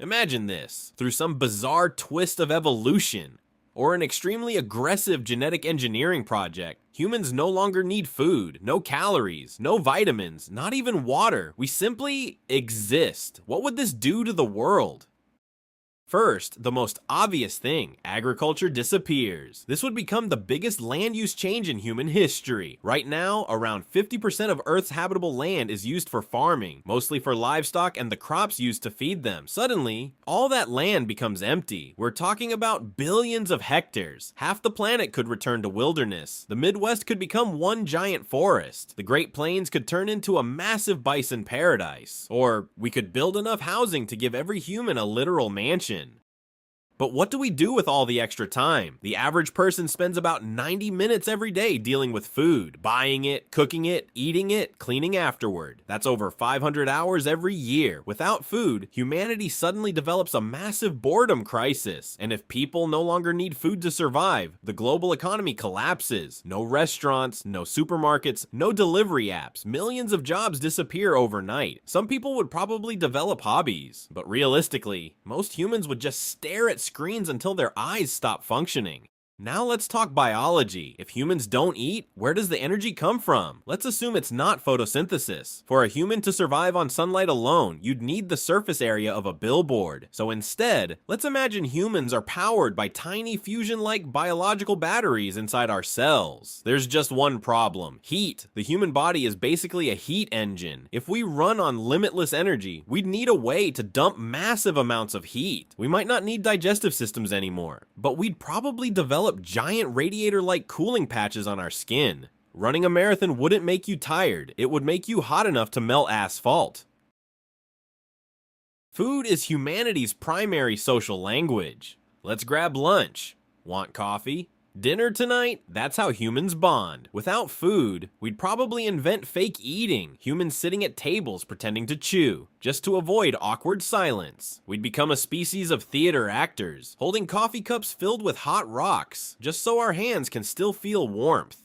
Imagine this, through some bizarre twist of evolution, or an extremely aggressive genetic engineering project, humans no longer need food, no calories, no vitamins, not even water. We simply exist. What would this do to the world? First, the most obvious thing, agriculture disappears. This would become the biggest land use change in human history. Right now, around 50% of Earth's habitable land is used for farming, mostly for livestock and the crops used to feed them. Suddenly, all that land becomes empty. We're talking about billions of hectares. Half the planet could return to wilderness. The Midwest could become one giant forest. The Great Plains could turn into a massive bison paradise. Or we could build enough housing to give every human a literal mansion. But what do we do with all the extra time? The average person spends about 90 minutes every day dealing with food, buying it, cooking it, eating it, cleaning afterward. That's over 500 hours every year. Without food, humanity suddenly develops a massive boredom crisis. And if people no longer need food to survive, the global economy collapses. No restaurants, no supermarkets, no delivery apps. Millions of jobs disappear overnight. Some people would probably develop hobbies, but realistically, most humans would just stare at screens until their eyes stop functioning. Now let's talk biology. If humans don't eat, where does the energy come from? Let's assume it's not photosynthesis. For a human to survive on sunlight alone, you'd need the surface area of a billboard. So instead, let's imagine humans are powered by tiny fusion-like biological batteries inside our cells. There's just one problem: heat. The human body is basically a heat engine. If we run on limitless energy, we'd need a way to dump massive amounts of heat. We might not need digestive systems anymore, but we'd probably develop giant radiator-like cooling patches on our skin. Running a marathon wouldn't make you tired, it would make you hot enough to melt asphalt. Food is humanity's primary social language. Let's grab lunch. Want coffee? Dinner tonight? That's how humans bond. Without food, we'd probably invent fake eating, humans sitting at tables pretending to chew, just to avoid awkward silence. We'd become a species of theater actors, holding coffee cups filled with hot rocks, just so our hands can still feel warmth.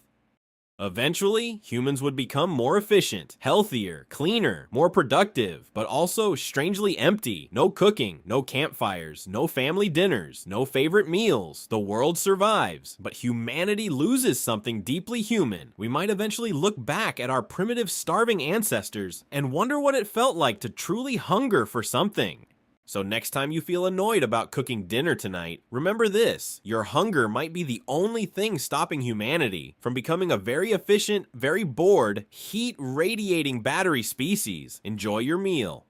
Eventually, humans would become more efficient, healthier, cleaner, more productive, but also strangely empty. No cooking, no campfires, no family dinners, no favorite meals. The world survives, but humanity loses something deeply human. We might eventually look back at our primitive starving ancestors and wonder what it felt like to truly hunger for something. So next time you feel annoyed about cooking dinner tonight, remember this: your hunger might be the only thing stopping humanity from becoming a very efficient, very bored, heat-radiating battery species. Enjoy your meal.